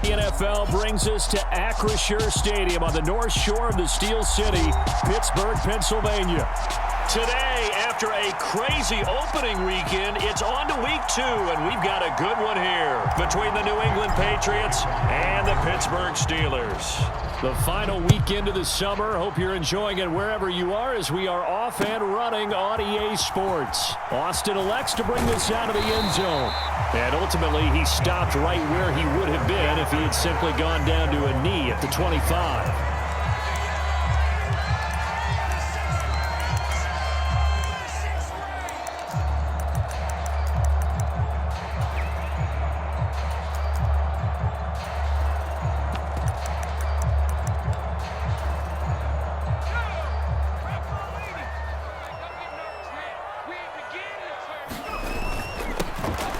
The NFL brings us to Acrisure Stadium on the north shore of the Steel City, Pittsburgh, Pennsylvania. Today, after a crazy opening weekend, it's on to week 2, and we've got a good one here between the New England Patriots and the Pittsburgh Steelers. The final weekend of the summer. Hope you're enjoying it wherever you are as we are off and running on EA Sports. Austin elects to bring this out of the end zone. And ultimately, he stopped right where he would have been if he had simply gone down to a knee at the 25.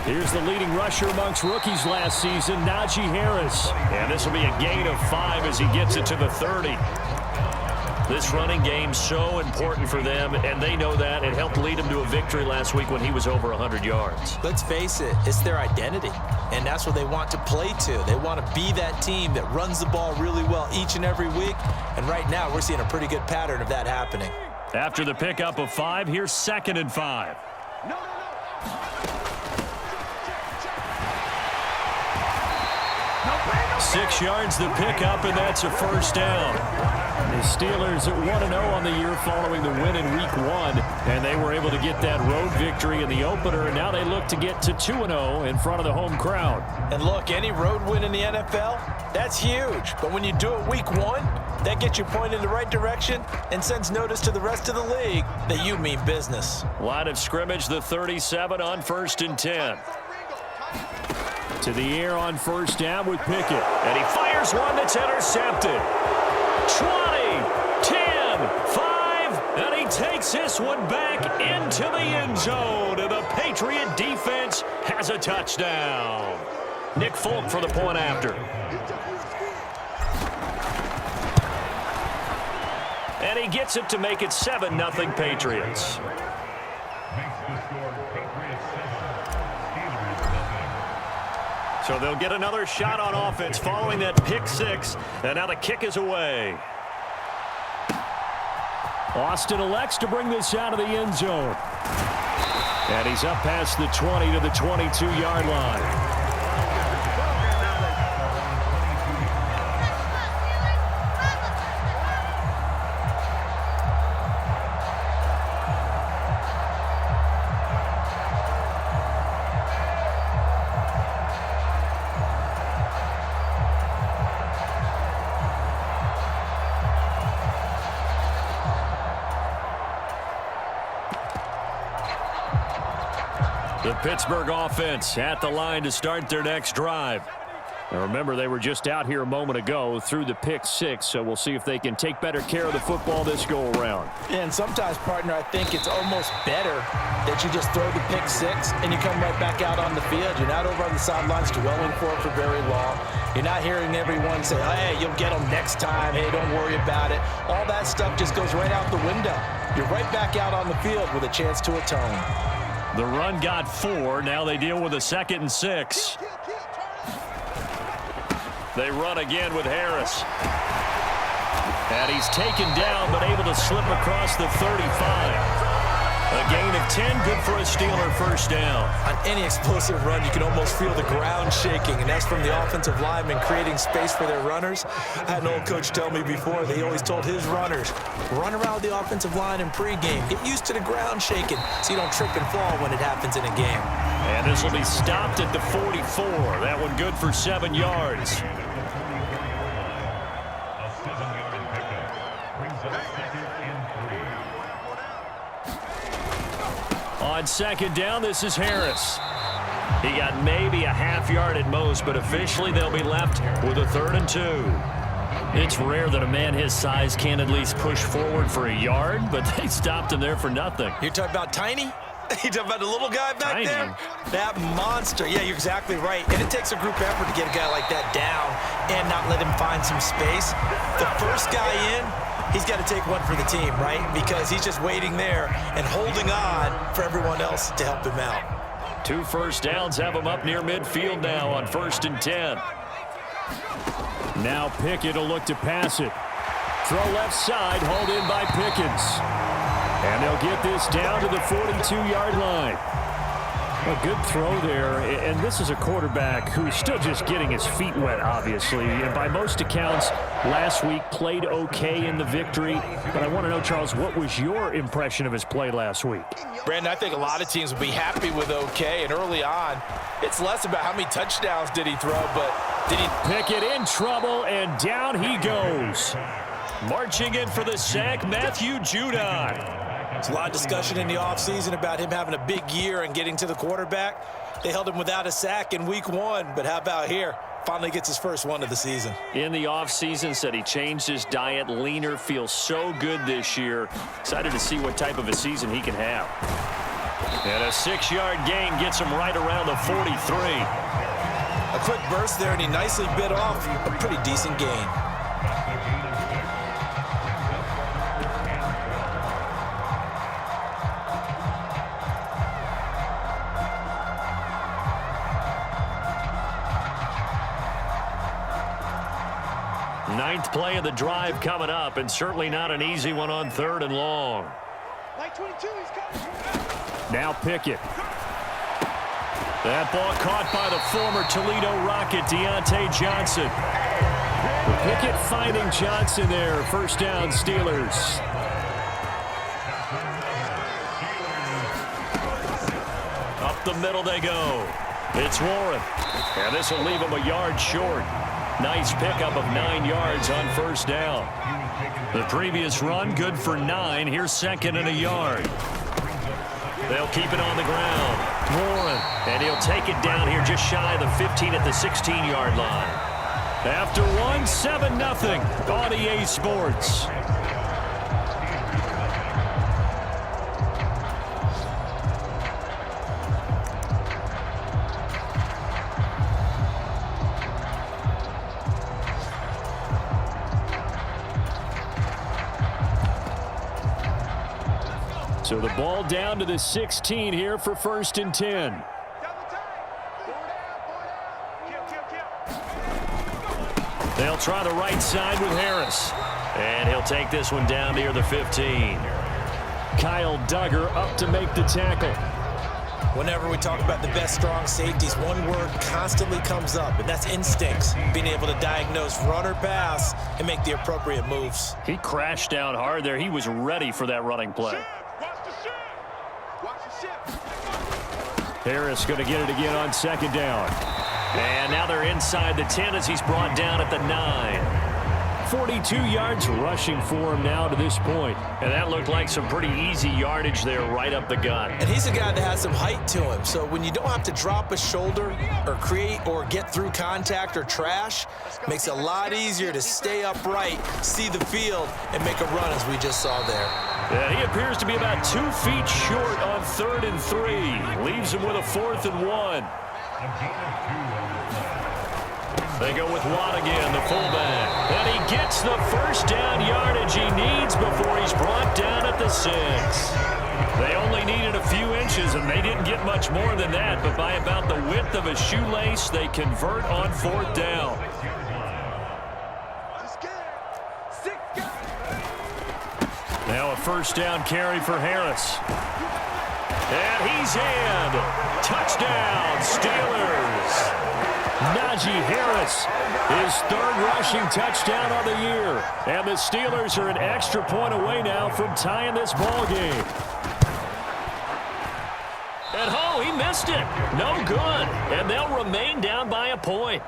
Here's the leading rusher amongst rookies last season, Najee Harris. And this will be a gain of 5 as he gets it to the 30. This running game so important for them, and they know that. It helped lead them to a victory last week when he was over 100 yards. Let's face it, it's their identity, and that's what they want to play to. They want to be that team that runs the ball really well each and every week, and right now we're seeing a pretty good pattern of that happening. After the pickup of 5, here's 2nd and 5. 6 yards the pickup, and that's a first down. The Steelers at 1-0 on the year following the win in Week 1, and they were able to get that road victory in the opener, and now they look to get to 2-0 in front of the home crowd. And look, any road win in the NFL, that's huge. But when you do it Week 1, that gets you pointed in the right direction and sends notice to the rest of the league that you mean business. Line of scrimmage, the 37 on 1st and 10. To the air on first down with Pickett. And he fires one that's intercepted. 20, 10, 5, and he takes this one back into the end zone. And the Patriot defense has a touchdown. Nick Folk for the point after. And he gets it to make it 7-0 Patriots. So they'll get another shot on offense following that pick 6. And now the kick is away. Austin elects to bring this out of the end zone. And he's up past the 20 to the 22-yard line. The Pittsburgh offense at the line to start their next drive. Now remember, they were just out here a moment ago through the pick 6, so we'll see if they can take better care of the football this go-around. And sometimes, partner, I think it's almost better that you just throw the pick 6 and you come right back out on the field. You're not over on the sidelines dwelling for it for very long. You're not hearing everyone say, hey, you'll get them next time. Hey, don't worry about it. All that stuff just goes right out the window. You're right back out on the field with a chance to atone. The run got 4. Now they deal with a 2nd and 6. They run again with Harris. And he's taken down but able to slip across the 35. A gain of 10, good for a Steeler first down. On any explosive run, you can almost feel the ground shaking, and that's from the offensive linemen creating space for their runners. I had an old coach tell me before that he always told his runners, run around the offensive line in pregame. Get used to the ground shaking so you don't trip and fall when it happens in a game. And this will be stopped at the 44. That one good for 7 yards. On 2nd down, this is Harris. He got maybe a half yard at most, but officially they'll be left with a 3rd and 2. It's rare that a man his size can at least push forward for a yard, but they stopped him there for nothing. You're talking about Tiny? You talking about the little guy back there? That monster. Yeah, you're exactly right. And it takes a group effort to get a guy like that down and not let him find some space. The first guy in, he's got to take one for the team, right? Because he's just waiting there and holding on for everyone else to help him out. 2 first downs have him up near midfield now on 1st and 10. Now Pickett will look to pass it. Throw left side, hauled in by Pickens. And they'll get this down to the 42-yard line. A good throw there, and this is a quarterback who's still just getting his feet wet, obviously. And by most accounts, last week played okay in the victory. But I want to know, Charles, what was your impression of his play last week? Brandon, I think a lot of teams will be happy with okay. And early on, it's less about how many touchdowns did he throw, but did he... Pickett in trouble, and down he goes. Marching in for the sack, Matthew Judon. There's a lot of discussion in the offseason about him having a big year and getting to the quarterback. They held him without a sack in week 1, but how about here? Finally gets his first one of the season. In the offseason, said he changed his diet, leaner, feels so good this year. Excited to see what type of a season he can have. And a 6-yard gain gets him right around the 43. A quick burst there, and he nicely bit off a pretty decent gain. Ninth play of the drive coming up, and certainly not an easy one on 3rd and long. Now Pickett. That ball caught by the former Toledo Rocket, Deontay Johnson. Pickett finding Johnson there. First down, Steelers. Up the middle they go. It's Warren. And this will leave him a yard short. Nice pickup of 9 yards on first down. The previous run, good for 9. Here's 2nd and a yard. They'll keep it on the ground. Warren, and he'll take it down here just shy of the 15 at the 16-yard line. After one, 7-0 on EA Sports. So the ball down to the 16 here for 1st and 10. They'll try the right side with Harris. And he'll take this one down near the 15. Kyle Duggar up to make the tackle. Whenever we talk about the best strong safeties, one word constantly comes up, and that's instincts. Being able to diagnose run or pass and make the appropriate moves. He crashed down hard there. He was ready for that running play. Harris going to get it again on 2nd down. And now they're inside the 10 as he's brought down at the 9. 42 yards rushing for him now to this point. And that looked like some pretty easy yardage there right up the gut. And he's a guy that has some height to him. So when you don't have to drop a shoulder or create or get through contact or trash, makes it a lot easier to stay upright, see the field, and make a run as we just saw there. Yeah, he appears to be about 2 feet short on 3rd and 3. Leaves him with a 4th and 1. They go with Watt again, the fullback. And he gets the first down yardage he needs before he's brought down at the 6. They only needed a few inches, and they didn't get much more than that. But by about the width of a shoelace, they convert on 4th down. Now a first down carry for Harris. And he's in. Touchdown, Steelers. Najee Harris, his 3rd rushing touchdown of the year. And the Steelers are an extra point away now from tying this ball game. And oh, he missed it. No good. And they'll remain down by a point.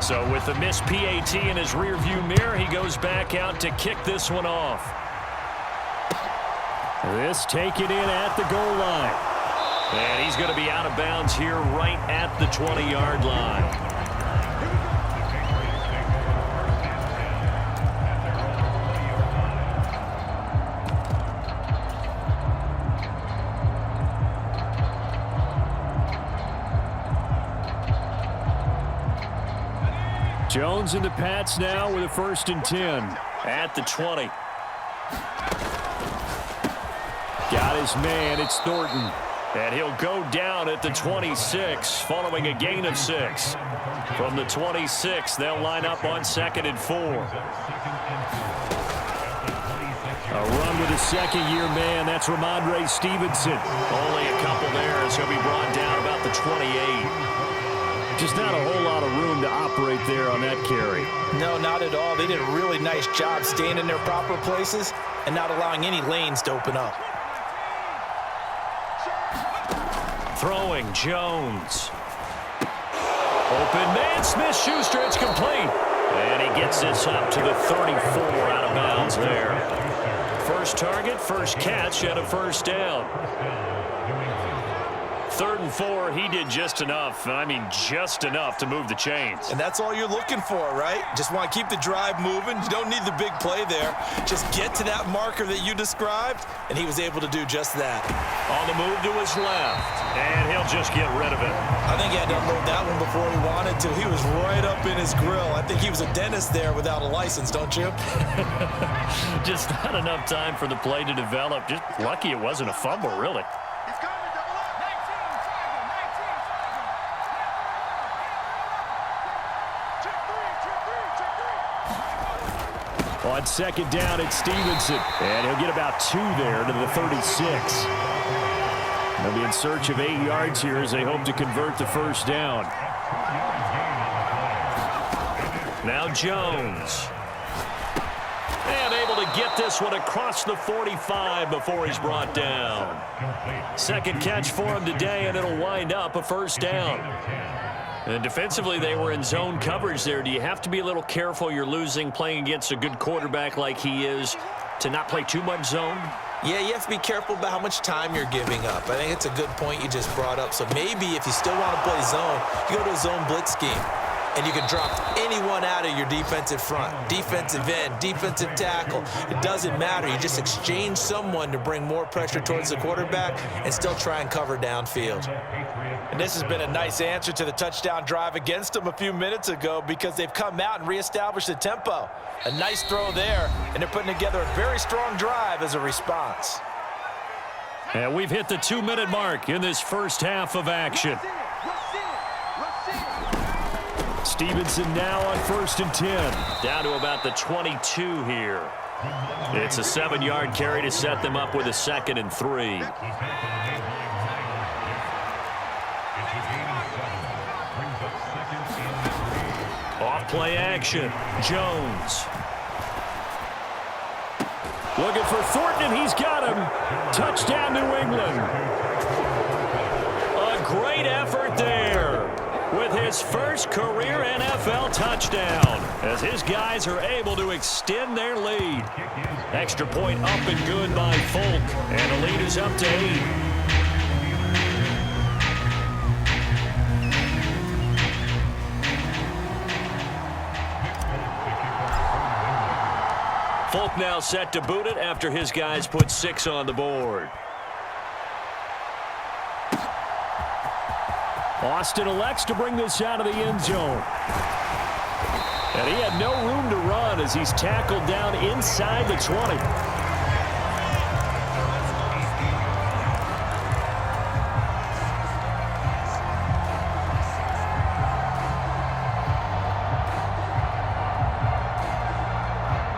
So with the missed PAT in his rearview mirror, he goes back out to kick this one off. This taken in at the goal line. And he's going to be out of bounds here right at the 20-yard line. Jones and the Pats now with a 1st and 10 at the 20. Got his man. It's Thornton. And he'll go down at the 26 following a gain of 6. From the 26, they'll line up on 2nd and 4. A run with a second-year man. That's Ramondre Stevenson. Only a couple there as he'll be brought down about the 28. Just not a whole lot of room to operate there on that carry. No, not at all. They did a really nice job staying in their proper places and not allowing any lanes to open up. Throwing Jones. Open man, Smith-Schuster, it's complete. And he gets this up to the 34 out of bounds there. First target, first catch, and a first down. 3rd and 4, he did just enough. I mean, just enough to move the chains. And that's all you're looking for, right? Just want to keep the drive moving. You don't need the big play there. Just get to that marker that you described, and he was able to do just that. On the move to his left, and he'll just get rid of it. I think he had to unload that one before he wanted to. He was right up in his grill. I think he was a dentist there without a license, don't you? Just not enough time for the play to develop. Just lucky it wasn't a fumble, really. On 2nd down, it's Stevenson. And he'll get about 2 there to the 36. They'll be in search of 8 yards here as they hope to convert the first down. Now Jones. And able to get this one across the 45 before he's brought down. Second catch for him today, and it'll wind up a first down. And defensively, they were in zone coverage there. Do you have to be a little careful? You're losing, playing against a good quarterback like he is, to not play too much zone? Yeah, you have to be careful about how much time you're giving up. I think it's a good point you just brought up. So maybe if you still want to play zone, you go to a zone blitz scheme. And you can drop anyone out of your defensive front, defensive end, defensive tackle. It doesn't matter. You just exchange someone to bring more pressure towards the quarterback and still try and cover downfield. And this has been a nice answer to the touchdown drive against them a few minutes ago because they've come out and reestablished the tempo. A nice throw there, and they're putting together a very strong drive as a response. And we've hit the 2-minute mark in this first half of action. Stevenson now on 1st and 10. Down to about the 22 here. It's a 7-yard carry to set them up with a 2nd and 3. Off play action. Jones. Looking for Thornton, and he's got him. Touchdown, New England. A great effort there with his first career NFL touchdown as his guys are able to extend their lead. Extra point up and good by Folk, and the lead is up to 8. Folk now set to boot it after his guys put 6 on the board. Austin elects to bring this out of the end zone. And he had no room to run as he's tackled down inside the 20.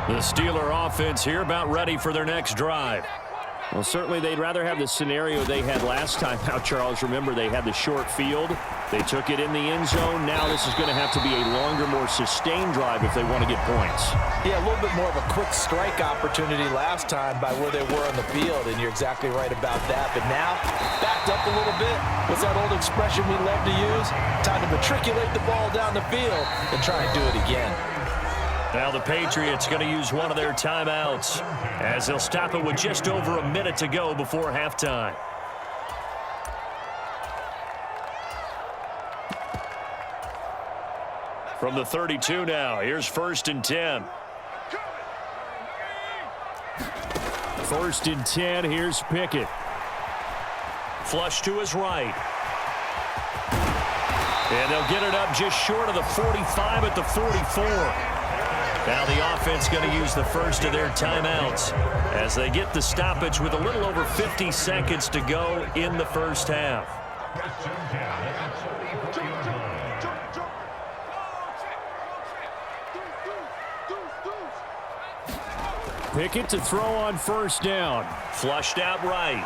The Steeler offense here about ready for their next drive. Well, certainly they'd rather have the scenario they had last time out, Charles. Remember, they had the short field. They took it in the end zone. Now this is going to have to be a longer, more sustained drive if they want to get points. Yeah, a little bit more of a quick strike opportunity last time by where they were on the field, and you're exactly right about that. But now, backed up a little bit. What's that old expression we love to use? Time to matriculate the ball down the field and try and do it again. Now the Patriots going to use one of their timeouts as they'll stop it with just over a minute to go before halftime. From the 32 now, here's 1st and 10. 1st and 10, here's Pickett. Flush to his right. And they'll get it up just short of the 45 at the 44. Now the offense going to use the first of their timeouts as they get the stoppage with a little over 50 seconds to go in the first half. Pickett to throw on first down. Flushed out right.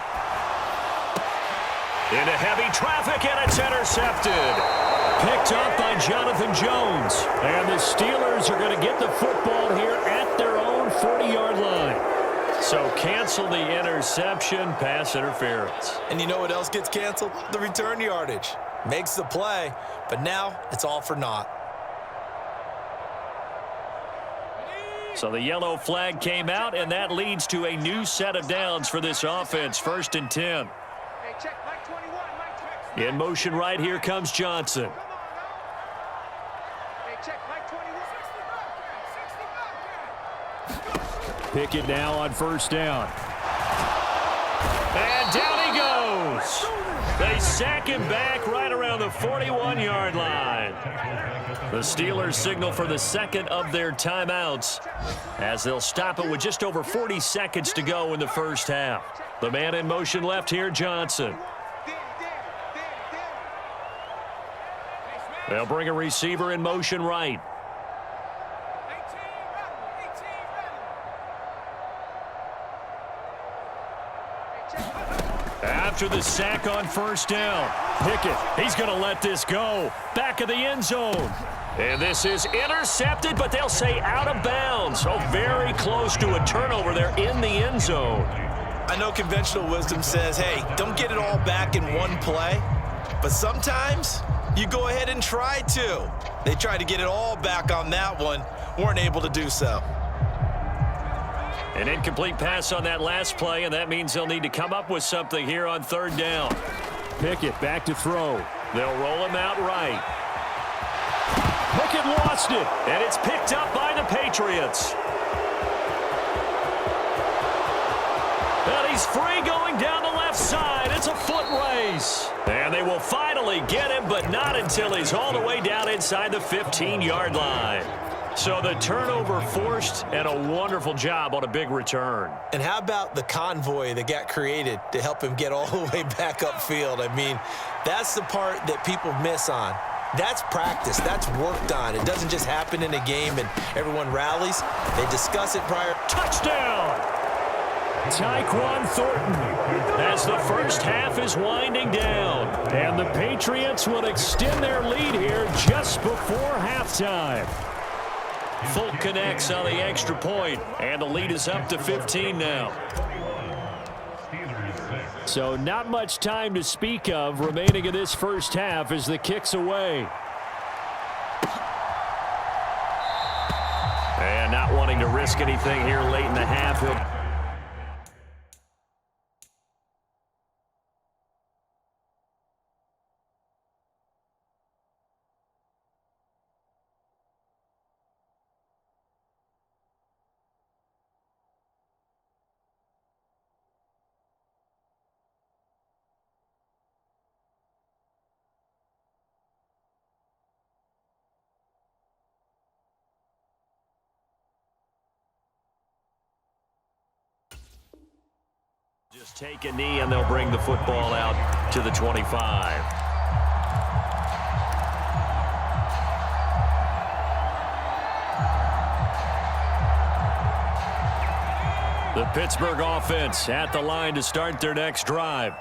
Into heavy traffic, and it's intercepted. Picked up by Jonathan Jones. And the Steelers are going to get the football here at their own 40-yard line. So cancel the interception, pass interference. And you know what else gets canceled? The return yardage. Makes the play, but now it's all for naught. So the yellow flag came out, and that leads to a new set of downs for this offense. 1st and 10. In motion right, here comes Johnson. Pickett now on first down. And down he goes. They sack him back right around the 41-yard line. The Steelers signal for the second of their timeouts as they'll stop it with just over 40 seconds to go in the first half. The man in motion left here, Johnson. They'll bring a receiver in motion right. After the sack on first down, Pickett, he's going to let this go. Back of the end zone. And this is intercepted, but they'll say out of bounds. So very close to a turnover there in the end zone. I know conventional wisdom says, hey, don't get it all back in one play. But sometimes you go ahead and try to. They tried to get it all back on that one. Weren't able to do so. An incomplete pass on that last play, and that means they'll need to come up with something here on third down. Pickett back to throw. They'll roll him out right. Pickett lost it, and it's picked up by the Patriots. And he's free going down the left side. It's a foot race. And they will finally get him, but not until he's all the way down inside the 15-yard line. So the turnover forced, and a wonderful job on a big return. And how about the convoy that got created to help him get all the way back upfield? I mean, that's the part that people miss on. That's practice. That's worked on. It doesn't just happen in a game and everyone rallies. They discuss it prior. Touchdown! Tyquan Thornton as the first half is winding down. And the Patriots will extend their lead here just before halftime. Folk connects on the extra point, and the lead is up to 15 now. So not much time to speak of remaining in this first half as the kick's away. And not wanting to risk anything here late in the half, just take a knee, and they'll bring the football out to the 25. The Pittsburgh offense at the line to start their next drive.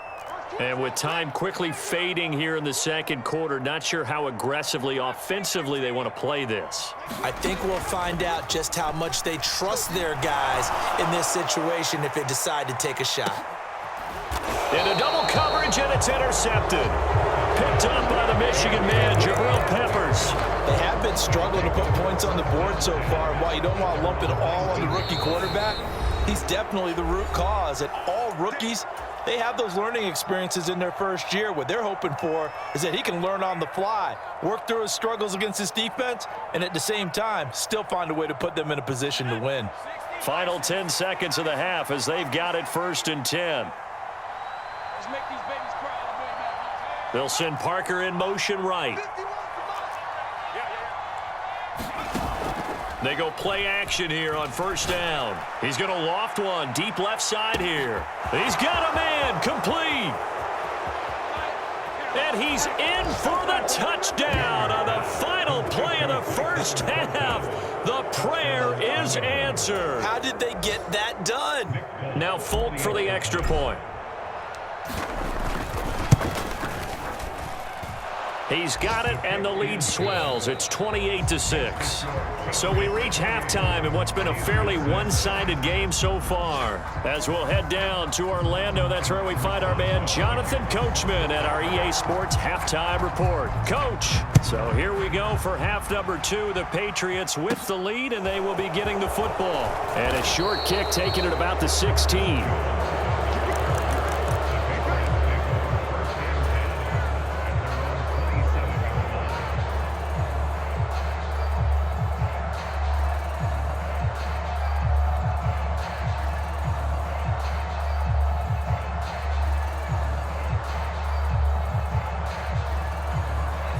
And with time quickly fading here in the second quarter, not sure how aggressively, offensively they want to play this. I think we'll find out just how much they trust their guys in this situation if they decide to take a shot. Into double coverage, and it's intercepted. Picked up by the Michigan man, Jabril Peppers. They have been struggling to put points on the board so far. While you don't want to lump it all on the rookie quarterback, he's definitely the root cause. And all rookies, they have those learning experiences in their first year. What they're hoping for is that he can learn on the fly, work through his struggles against his defense, and at the same time, still find a way to put them in a position to win. Final 10 seconds of the half as they've got it 1st and 10. They'll send Parker in motion right. They go play action here on first down. He's going to loft one deep left side here. He's got a man complete. And he's in for the touchdown on the final play of the first half. The prayer is answered. How did they get that done? Now Folk for the extra point. He's got it, and the lead swells. It's 28-6. So we reach halftime in what's been a fairly one-sided game so far. As we'll head down to Orlando, that's where we find our man Jonathan Coachman at our EA Sports Halftime Report. Coach, so here we go for half number 2. The Patriots with the lead, and they will be getting the football. And a short kick taken at about the 16.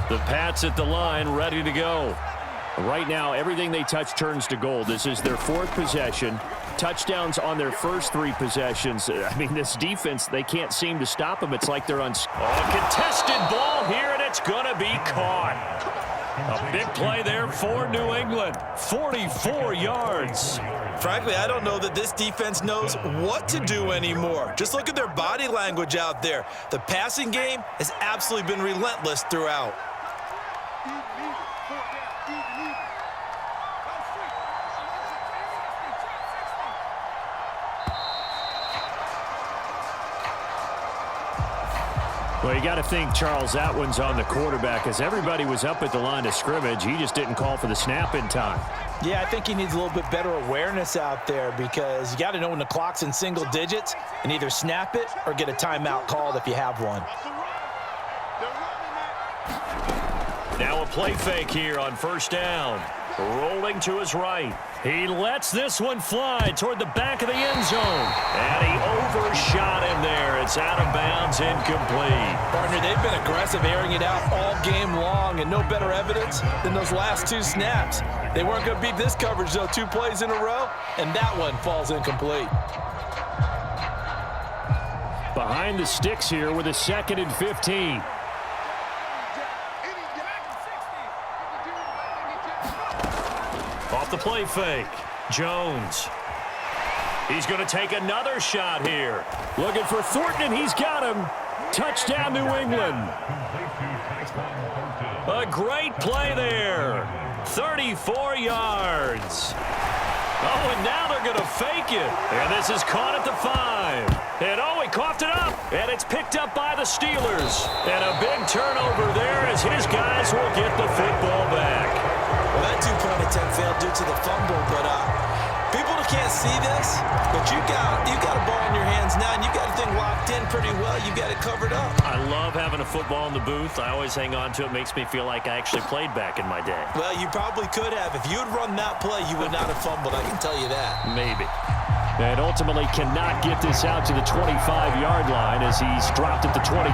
The Pats at the line, ready to go. Right now, everything they touch turns to gold. This is their 4th possession. Touchdowns on their first 3 possessions. I mean, this defense, they can't seem to stop them. It's like they're on... contested ball here, and it's going to be caught. A big play there for New England. 44 yards. Frankly, I don't know that this defense knows what to do anymore. Just look at their body language out there. The passing game has absolutely been relentless throughout. Well, you got to think, Charles, that one's on the quarterback, as everybody was up at the line of scrimmage. He just didn't call for the snap in time. Yeah, I think he needs a little bit better awareness out there, because you got to know when the clock's in single digits and either snap it or get a timeout called if you have one. Now a play fake here on first down. Rolling to his right. He lets this one fly toward the back of the end zone. And he overshot him there. It's out of bounds, incomplete. Partner, they've been aggressive, airing it out all game long, and no better evidence than those last 2 snaps. They weren't going to beat this coverage, though, 2 plays in a row, and that one falls incomplete. Behind the sticks here with a 2nd and 15. Off the play fake, Jones. He's going to take another shot here. Looking for Thornton, and he's got him. Touchdown, New England. A great play there. 34 yards. Oh, and now they're going to fake it. And this is caught at the 5. And oh, he coughed it up. And it's picked up by the Steelers. And a big turnover there as his guys will get the football back. Well, that 2-point attempt failed due to the fumble, but people can't see this, but you got a ball in your hands now, and you got the thing locked in pretty well. You got it covered up. I love having a football in the booth. I always hang on to it. Makes me feel like I actually played back in my day. Well, you probably could have. If you had run that play, you would not have fumbled. I can tell you that. Maybe. And ultimately cannot get this out to the 25-yard line as he's dropped at the 23.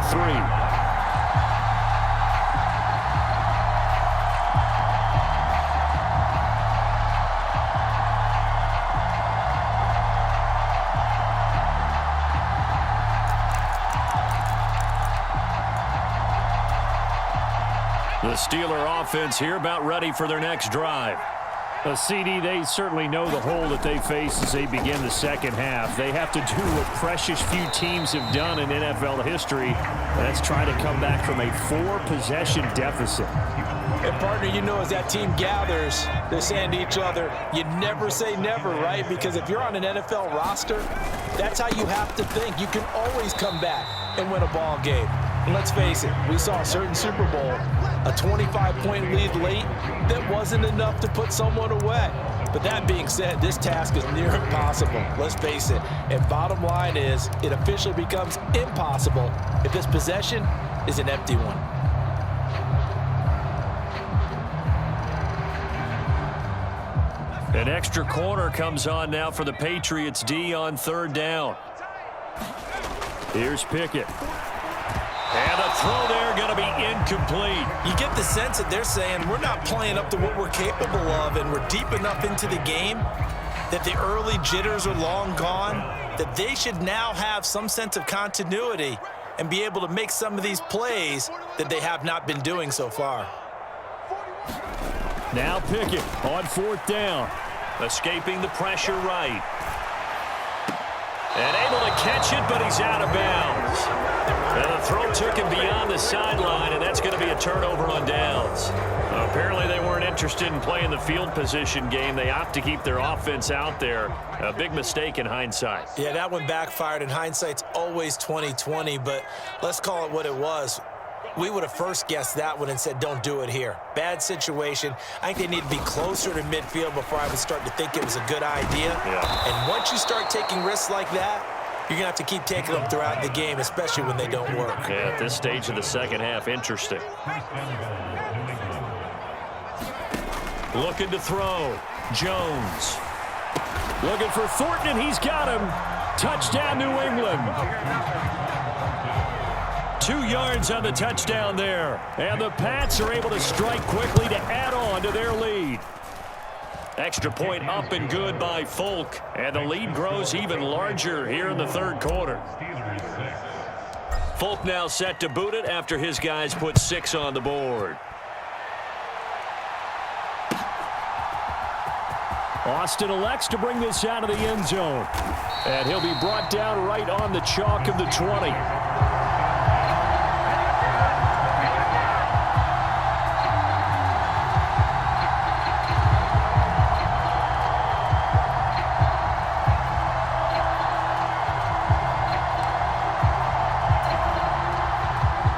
The Steeler offense here about ready for their next drive. A CD, they certainly know the hole that they face as they begin the second half. They have to do what precious few teams have done in NFL history. That's try to come back from a 4-possession deficit. And partner, you know, as that team gathers, they're saying to each other, you never say never, right? Because if you're on an NFL roster, that's how you have to think. You can always come back and win a ball game. And let's face it, we saw a certain Super Bowl, a 25-point lead late that wasn't enough to put someone away. But that being said, this task is near impossible. Let's face it. And bottom line is, it officially becomes impossible if this possession is an empty one. An extra corner comes on now for the Patriots D on 3rd down. Here's Pickett. And the throw there going to be incomplete. You get the sense that they're saying we're not playing up to what we're capable of, and we're deep enough into the game that the early jitters are long gone, that they should now have some sense of continuity and be able to make some of these plays that they have not been doing so far. Now Pickett on 4th down. Escaping the pressure right. And able to catch it, but he's out of bounds. And the throw took him beyond the sideline, and that's going to be a turnover on downs. Apparently they weren't interested in playing the field position game. They opt to keep their offense out there. A big mistake in hindsight. Yeah, that one backfired, and hindsight's always 20/20, but let's call it what it was. We would have first guessed that one and said, don't do it here. Bad situation. I think they need to be closer to midfield before I would start to think it was a good idea. Yeah. And once you start taking risks like that, you're going to have to keep taking them throughout the game, especially when they don't work. Yeah, at this stage of the second half, interesting. Looking to throw. Jones. Looking for Thornton, and he's got him. Touchdown, New England. 2 yards on the touchdown there. And the Pats are able to strike quickly to add on to their lead. Extra point up and good by Folk. And the lead grows even larger here in the 3rd quarter. Folk now set to boot it after his guys put 6 on the board. Austin elects to bring this out of the end zone. And he'll be brought down right on the chalk of the 20.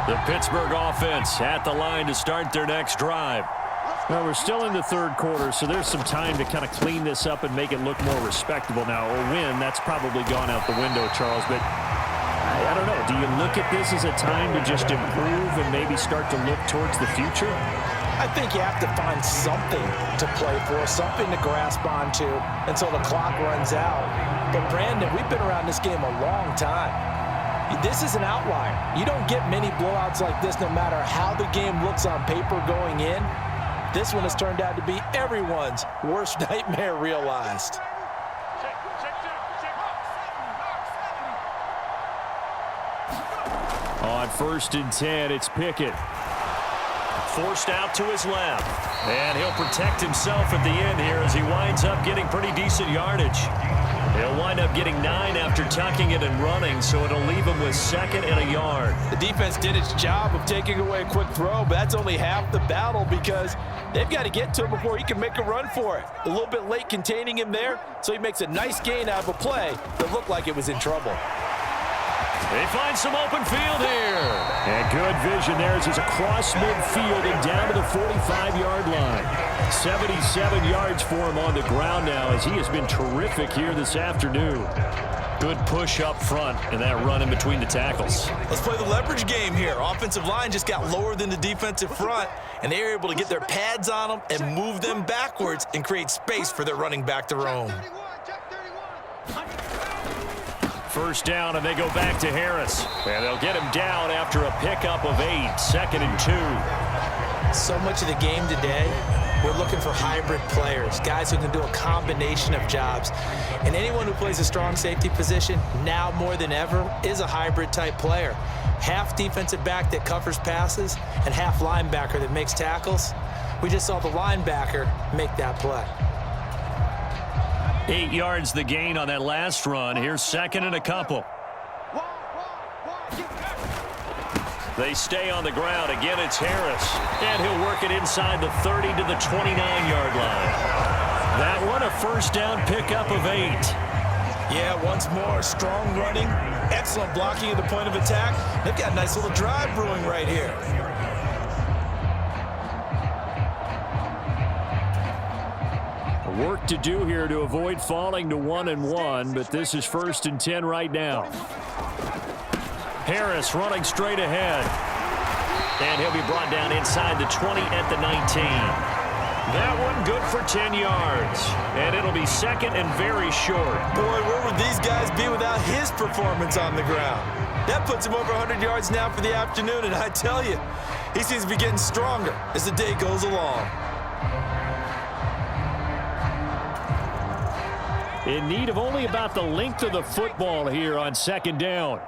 The Pittsburgh offense at the line to start their next drive. Well, we're still in the 3rd quarter, so there's some time to kind of clean this up and make it look more respectable now. A win, that's probably gone out the window, Charles, but I don't know. Do you look at this as a time to just improve and maybe start to look towards the future? I think you have to find something to play for, something to grasp onto until the clock runs out. But, Brandon, we've been around this game a long time. This is an outlier. You don't get many blowouts like this no matter how the game looks on paper going in. This one has turned out to be everyone's worst nightmare realized. On 1st and 10, it's Pickett. Forced out to his left. And he'll protect himself at the end here as he winds up getting pretty decent yardage. He'll wind up getting 9 after tucking it and running, so it'll leave him with 2nd and a yard. The defense did its job of taking away a quick throw, but that's only half the battle because they've got to get to him before he can make a run for it. A little bit late containing him there, so he makes a nice gain out of a play that looked like it was in trouble. They find some open field here. And good vision there as he's across midfield and down to the 45-yard line. 77 yards for him on the ground now as he has been terrific here this afternoon. Good push up front and that run in between the tackles. Let's play the leverage game here. Offensive line just got lower than the defensive front, and they were able to get their pads on them and move them backwards and create space for their running back to roam. 1st down, and they go back to Harris. And they'll get him down after a pickup of 8, 2nd and 2. So much of the game today, we're looking for hybrid players, guys who can do a combination of jobs. And anyone who plays a strong safety position, now more than ever, is a hybrid type player. Half defensive back that covers passes and half linebacker that makes tackles. We just saw the linebacker make that play. 8 yards the gain on that last run. Here's 2nd and a couple. They stay on the ground. Again, it's Harris. And he'll work it inside the 30 to the 29-yard line. That one, a 1st down pickup of 8. Yeah, once more, strong running, excellent blocking at the point of attack. They've got a nice little drive brewing right here. Work to do here to avoid falling to 1-1, but this is 1st and 10 right now. Harris running straight ahead. And he'll be brought down inside the 20 at the 19. That one good for 10 yards. And it'll be second and very short. Boy, where would these guys be without his performance on the ground? That puts him over 100 yards now for the afternoon, and I tell you, he seems to be getting stronger as the day goes along. In need of only about the length of the football here on second down.